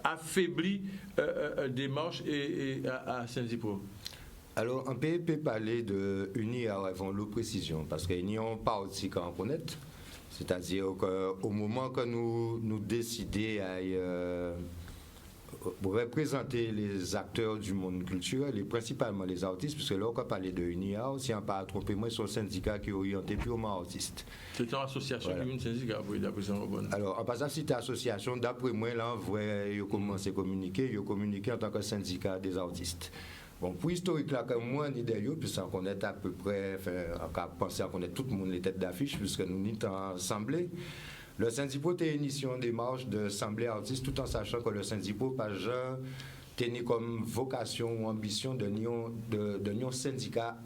affaiblie démarche à Saint-Zipro? Alors, on peut parler de UniArt avant la précision, parce qu'il n'y a pas aussi qu'à connaître. C'est-à-dire qu'au moment que nous décidons à représenter les acteurs du monde culturel, et principalement les artistes, puisque là, on peut parler de UniArt, si on ne pas trompé, moi, c'est un syndicat qui est orienté purement artiste. C'est une association qui est une syndicat, oui, d'après ça. Alors, en passant, si c'est association, d'après moi, là, ils ont commencé à communiquer, en tant que syndicat des artistes. Bon, pour historique là, comme moi, ni d'ailleurs, puisqu'on connaît à peu près, on a pensé à connaître tout le monde les têtes d'affiche, puisque nous n'y sommes assemblés. Le syndicat a initié une démarche d'assemblée artiste, tout en sachant que le syndicat n'a pas tenu comme vocation ou ambition de un syndicat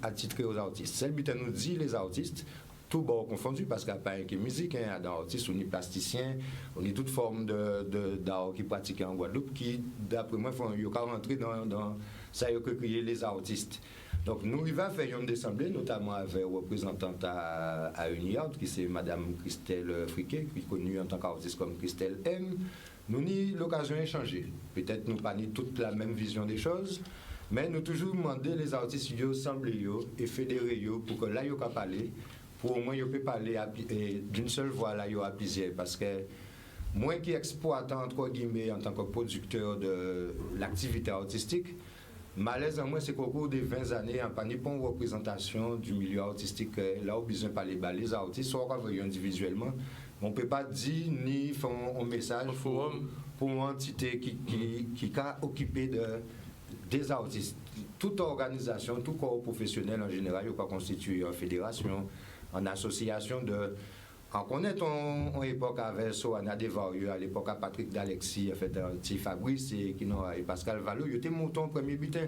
attitré aux artistes. C'est le but de nous dire les artistes, tout bon confondu, parce qu'il n'y a pas que musique, il y a des artistes, on est plasticiens, on est toute forme d'art qui pratiquent en Guadeloupe, qui, d'après moi, il y a rentrer dans ça, il y a créé les artistes. Donc, nous, il va faire une assemblée, notamment avec une représentante à UniArt, qui c'est Mme Christelle Friquet, qui est connue en tant qu'artiste comme Christelle M. Nous avons l'occasion d'échanger. Peut-être nous pas toute la même vision des choses, mais nous toujours demander les artistes de s'assembler et fédérer pour que là, ils puissent parler. Pour au moins, ils peuvent parler d'une seule voix là, à plusieurs. Parce que moi qui exploitant, entre guillemets, en tant que producteur de l'activité artistique, malaise en moi, c'est qu'au cours des 20 années, on n'a pas une représentation du milieu artistique. Là, on a besoin de parler les artistes, soit on va individuellement. On ne peut pas dire ni faire un message pour une entité qui a occupé des artistes. Toute organisation, tout corps professionnel en général, il faut constituer en fédération, en association de. On connaît en époque avec Soana Devarieux, à l'époque à Patrick D'Alexis, en fait, Fabrice et Pascal Vallot, ils étaient montés en premier butin.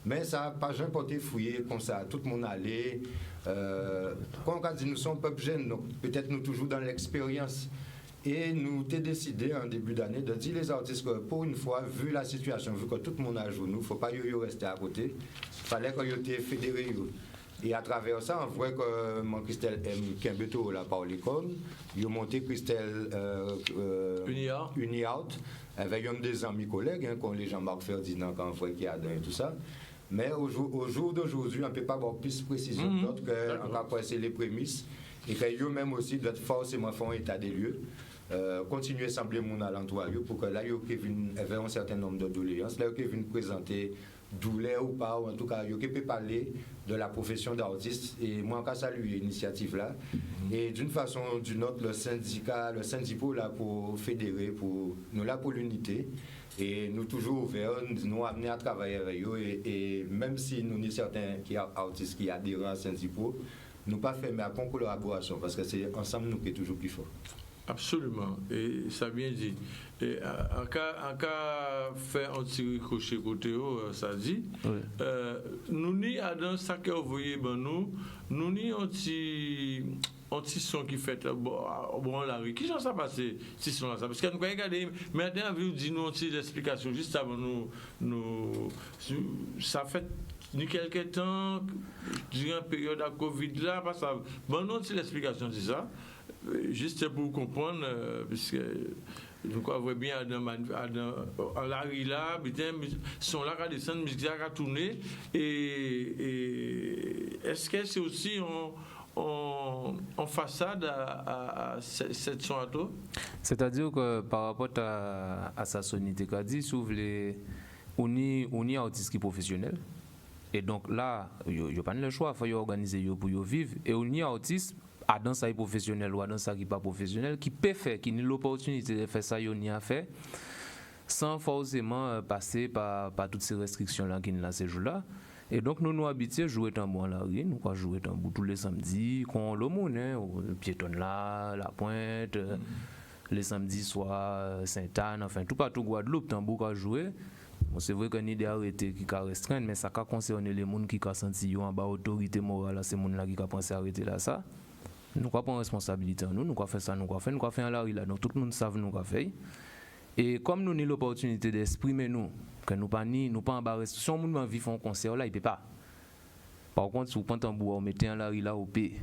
Mais ça n'a pas jamais porté fouillé comme ça, tout le monde allait. Quand on a dit nous sommes peuple jeune, donc peut-être nous toujours dans l'expérience. Et nous avons décidé en début d'année de dire les artistes que pour une fois, vu la situation, vu que tout le monde a joué, il ne faut pas rester à côté. Il fallait qu'ils soient fédérés. Et à travers ça, on voit que mon Christelle M. Kimbeto, là, par l'école, il a monté Christelle Uniart, avec un des amis collègues, hein, comme les Jean-Marc Ferdinand, quand on voit qu'il y a et tout ça. Mais au jour d'aujourd'hui, on ne peut pas avoir plus de précision d'autre qu'on va passer les prémices et qu'eux-mêmes aussi doivent forcément faire un état des lieux. Continuer à assembler mon alentour pour que là, il y ait un certain nombre de doléances, là, il viennent présenter douleur ou pas, ou en tout cas, il peut parler de la profession d'artiste. Et moi, je salue l'initiative-là. Et d'une façon ou d'une autre, le syndicat là pour fédérer, nous là pour l'unité. Et nous toujours ouverts, nous amener à travailler avec eux. Et même si nous sommes certains qui sont artistes qui adhèrent à syndicat, nous pas fermer à con collaboration parce que c'est ensemble nous qui est toujours plus fort. Absolument, et ça bien dit. Et en cas faire un petit ricochet côté ça dit. Oui. Nous ni dans ça que vous voyez nous ni un petit son qui fait bon la rue. Qui j'en ça passer si son là ça parce que nous regarder maintenant vous dit nous une petite explication juste avant nous ça fait ni quelque temps durant la période de la Covid là pas ça. Bon non c'est l'explication c'est ça. Juste pour comprendre, puisque nous voyons bien dans la rue là, sont là à descendre, musique à tourner. Et est-ce que c'est aussi en façade à cette sonate? C'est-à-dire que par rapport à sa sonité qu'a dit, on est artiste qui est professionnel. Et donc là, il n'y a pas le choix, il faut organiser pour vivre. Et on est artiste. Dans ça professionnel ou dans ça qui pas professionnel qui peut faire qui n'a l'opportunité de faire ça y a fait sans forcément passer par toutes ces restrictions là qui là ces jours là et donc nous habitués jouer tambour la rue nous quoi jouer tambour tous les samedis quand le monde au piéton là la pointe les samedis soir Sainte-Anne enfin tout partout Guadeloupe tambour qu'a jouer bon, c'est vrai qu'on a des arrêtés qui ca restreindre mais ça ca concerner les monde qui ca senti en bas autorité morale c'est monde là qui ca penser arrêter là ça. Nous avons pas responsabilité nous avons fait ça, nous avons fait un lari là, donc tout le monde savent nous avons fait. Et comme nous avons l'opportunité d'exprimer nous, que nous pas embarrassés, si on veut vivre un concert là, il peut pas. Par contre, si vous prenez un tambour, vous mettez un lari là au pays.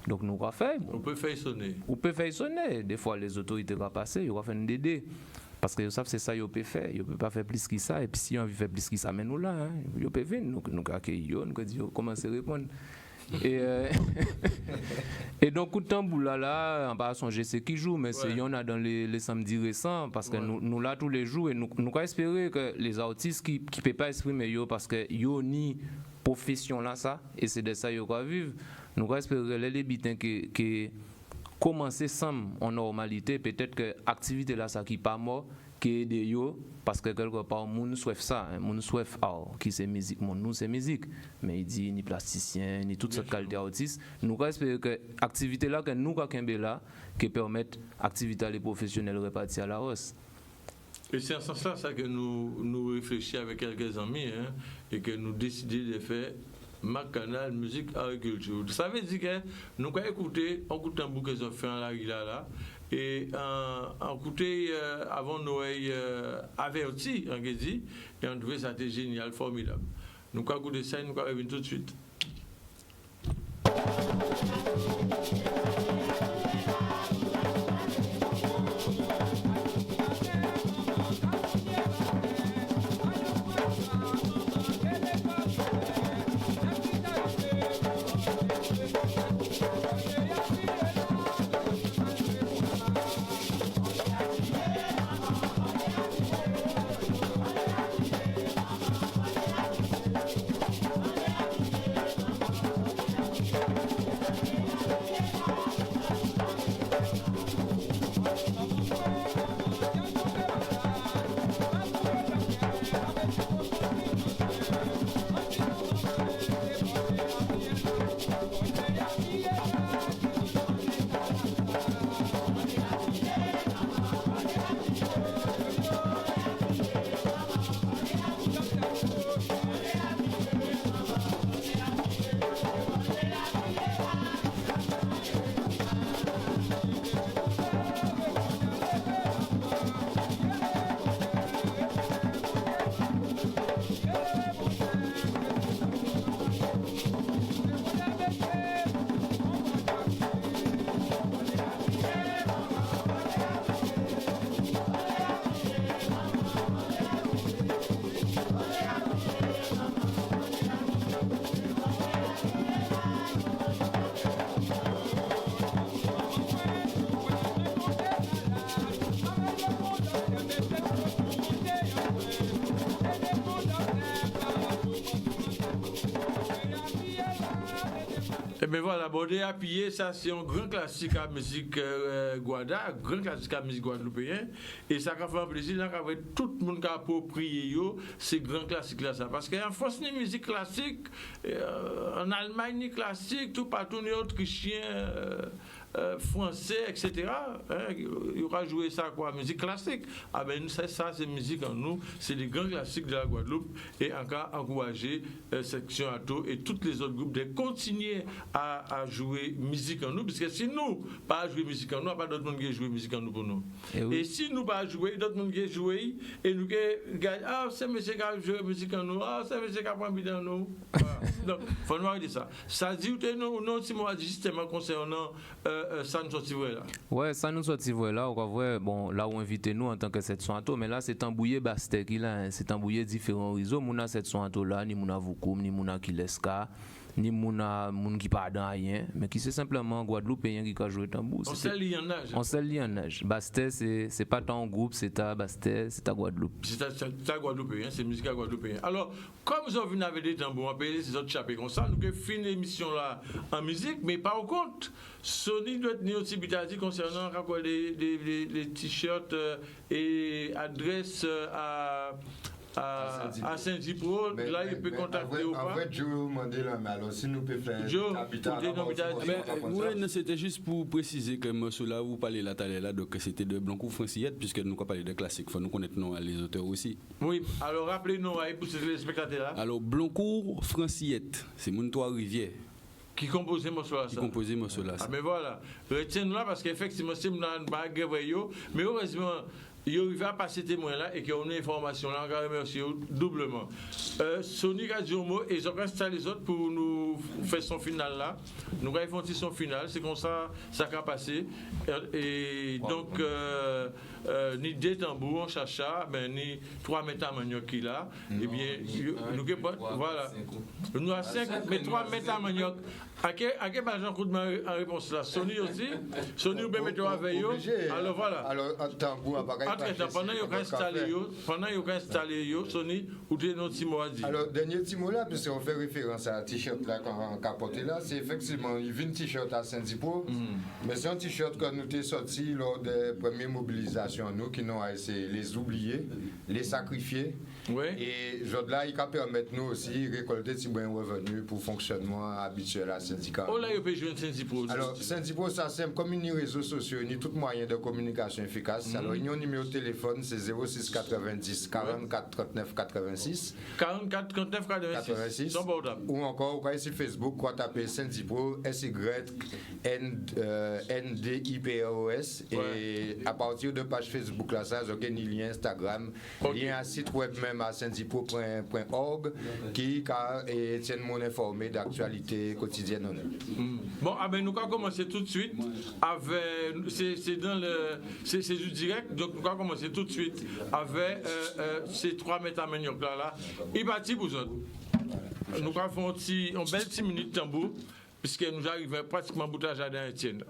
Donc nous avons fait. On peut faire sonner. On peut faire sonner. Des fois les autorités vont passer, ils vont faire une DD. Parce que ils savent c'est ça ils peuvent faire, ils peuvent pas faire plus que ça et puis si on veut faire plus que ça mais nous là, ils peuvent venir nous accueillir, nous dire comment se répondre. Et donc, coup de tambour là, on va songer ce qui joue, mais il y en a dans les samedis récents, parce que nous là tous les jours, et nous espérons que les artistes qui ne peuvent pas exprimer, parce que yo ni profession là, ça, et c'est de ça qu'ils vont vivre, nous espérons que les débitants qui commencent ensemble en normalité, peut-être que l'activité là, ça qui n'est pas mort, qui aide yo parce que quelque part moun souhaite ça moun souhaite qui c'est musique nous c'est musique mais il dit ni plasticien ni toute cette qualité artiste nous espérons que activité là que nous kembe là qui permettent activité les professionnels répartis à la hausse. Et c'est en ce sens ça que nous réfléchissons avec quelques amis et que nous décidons de faire ma canal musique agriculture. Ça veut dire que nous avons écouté un coup de tambour qu'ils ont fait en la là et en écouté avant Noël averti en dit et on trouvait ça était génial, formidable. Nous avons écouté ça et nous allons revenir tout de suite. Et bien voilà, Bordé appuyé, ça c'est un grand classique à musique Guada, grand classique à musique guadeloupéenne. Et ça a fait un plaisir, là, qu'avec tout le monde qui a approprié ces grands classiques là. Ça. Parce qu'en France, il y a musique classique, en Allemagne, il y a classique, tout partout, il y a autrichien, français, etc. Hein, il aura joué ça quoi, musique classique. Ah ben ça c'est musique en nous, c'est les grands classiques de la Guadeloupe et encore encourager Section Ato et tous les autres groupes de continuer à jouer musique en nous, parce que si nous pas jouer musique en nous, pas d'autres monde qui jouer musique en nous pour nous. Et si nous pas jouer, d'autres monde qui jouer et nous gagne c'est monsieur qui a joué musique en nous, c'est monsieur qui a prend bidon en nous. Voilà. Donc faut nous arrêter ça. Ça dit non si moi justement concernant ça nous sortit là. Ouais, ça nous sortit là, on va voir bon là où inviter nous en tant que Section Ato, mais là c'est embouillé Bastet qui là, c'est embouillé différents réseaux, mon Section Ato là, ni mon Avoukoum, ni mon Kileska, ni moun qui pas dans rien, mais qui c'est simplement Guadeloupéen qui a joué tambour. On s'est lié en âge. On s'est lié en âge. Bastet c'est pas tant groupe, c'est à Bastet, c'est à Guadeloupe. C'est à Guadeloupéen, c'est musique à Guadeloupéen. Alors, comme vous avez vu avec des tambours, on peut ces autres chapeaux comme ça, nous avons fini l'émission là en musique, mais pas au compte. Sony doit tenir aussi dit concernant les t-shirts et adresses à Saint-Dipro, là il peut contacter ou pas. En fait, je vous demande là, mais alors si nous pouvons faire oui, c'était juste pour préciser que monsieur là, vous parlez là, donc c'était de Blancourt Francillette, puisque nous parlons de classiques, il faut nous connaître les auteurs aussi. Oui, alors rappelez-nous pour ces spectateurs là. Alors Blancourt Francillette, c'est Montois Rivière. Qui composait mon soir. Qui composait mon soir. Ah mais voilà, retiens-nous là parce qu'effectivement c'est dans bague mais heureusement il arrive à passer témoin là et qu'on a une information là, on va remercier doublement. Sony a dit un mot et ils ont installé les autres pour nous faire son final là. Nous avons fait son final, c'est comme ça ça a passé. Et donc ni deux tambours en chacha, ben ni 3 mètres à manioc qui là. Et bien nous voilà. Nous avons 5 mais 3 mètres à manioc. À quel agent coup de main en réponse là? Sony aussi. Sony ou bien mettre avec eux. Alors voilà. Alors tambour pendant qu'il a installé Sony, ou des autres petits mots à dire. Alors, dernier petit mot là, puisque on fait référence à un t-shirt là qu'on a porté là, c'est effectivement, il vient un t-shirt à Saint-Dipro, mais c'est un t-shirt que nous avons sorti lors des premières mobilisations, nous qui nous avons essayé de les oublier, les sacrifier. Ouais. Et là, il peut permettre nous aussi de récolter des revenus pour le fonctionnement habituel à Saint-Dipro. Oh là, il peut jouer Saint-Dipro. Alors, Saint-Dipro, ça c'est comme une réseaux sociaux, ni tout moyen de communication efficace. Alors, il y a un numéro de téléphone, c'est 06 90 44 39 86. 44 39 86. Ou encore, vous pouvez sur Facebook, vous tapez Saint-Dipro, SYNDIPROS. Et à partir de page Facebook, là, ça, vous avez un lien Instagram, lien à site web même à saintdipro.org qui tient mon informé d'actualité quotidienne. Bon, ben nous allons commencer tout de suite avec. C'est du direct, donc nous allons commencer tout de suite avec ces 3 mètres à manioc là. Il va pour vous autres. Nous allons faire une belle 10 minutes de tambour, puisque nous arrivons pratiquement au bout de la jardin Etienne.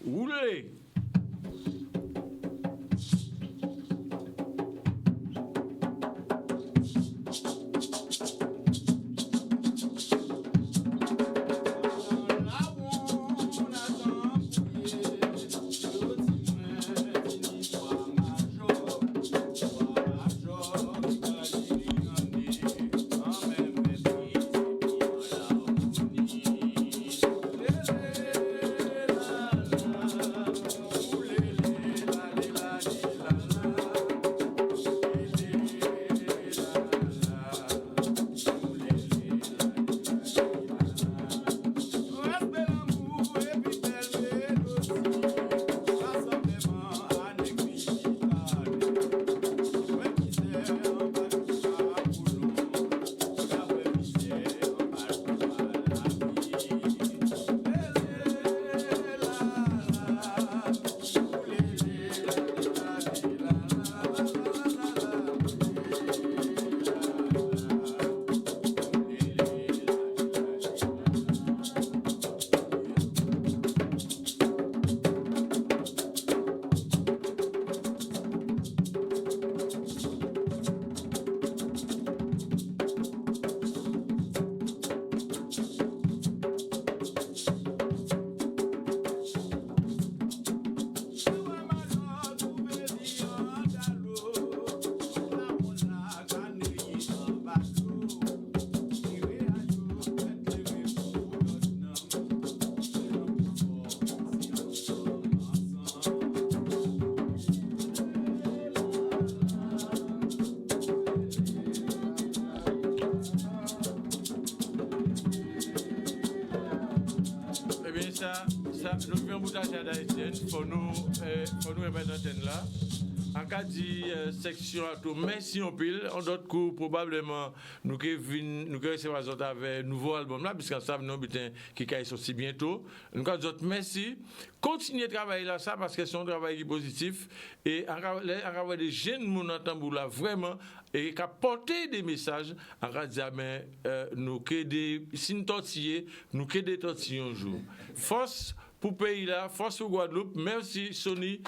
Roulez! ça, nous vivons bout d'Haïtienne d'Haïtienne, pour nous remettre l'antenne là. En cas de section à tout, merci en pile. En d'autres coups, probablement, nous recevons les autres avec un nouveau album là, puisqu'on sait nous qui est sorti bientôt. Nous avons merci. Continuez de travailler là, ça, parce que c'est un travail qui est positif. Et avoir des jeunes moun en tambour là, vraiment, et qui apporter des messages, en cas de mais nous que des signes tortillés, nous que des tortillés un jour. Force pour pays là, force pour Guadeloupe. Merci Sony.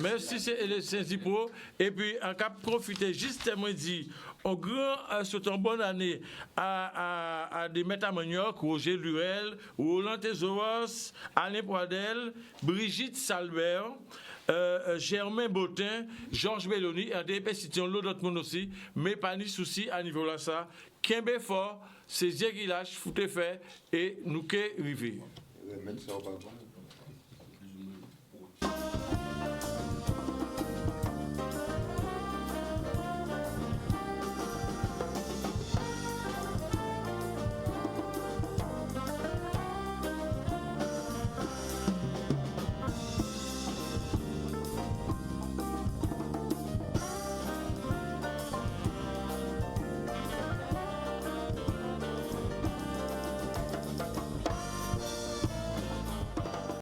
Merci Saint-Zipro. Et puis, en cas de profiter, justement dit, au grand, sur une bonne année, à des Métamagnoc, Roger Lurel, Roland Tezoros, Alain Poidel, Brigitte Salbert, Germain Botin, Georges Belloni, et des pétitions, l'autre monde aussi, mais pas ni souci à niveau là ça. Kembe fort, c'est Dieu qui lâche, foutez fait, et nous qu'est rivé. Mettre ça au balcon.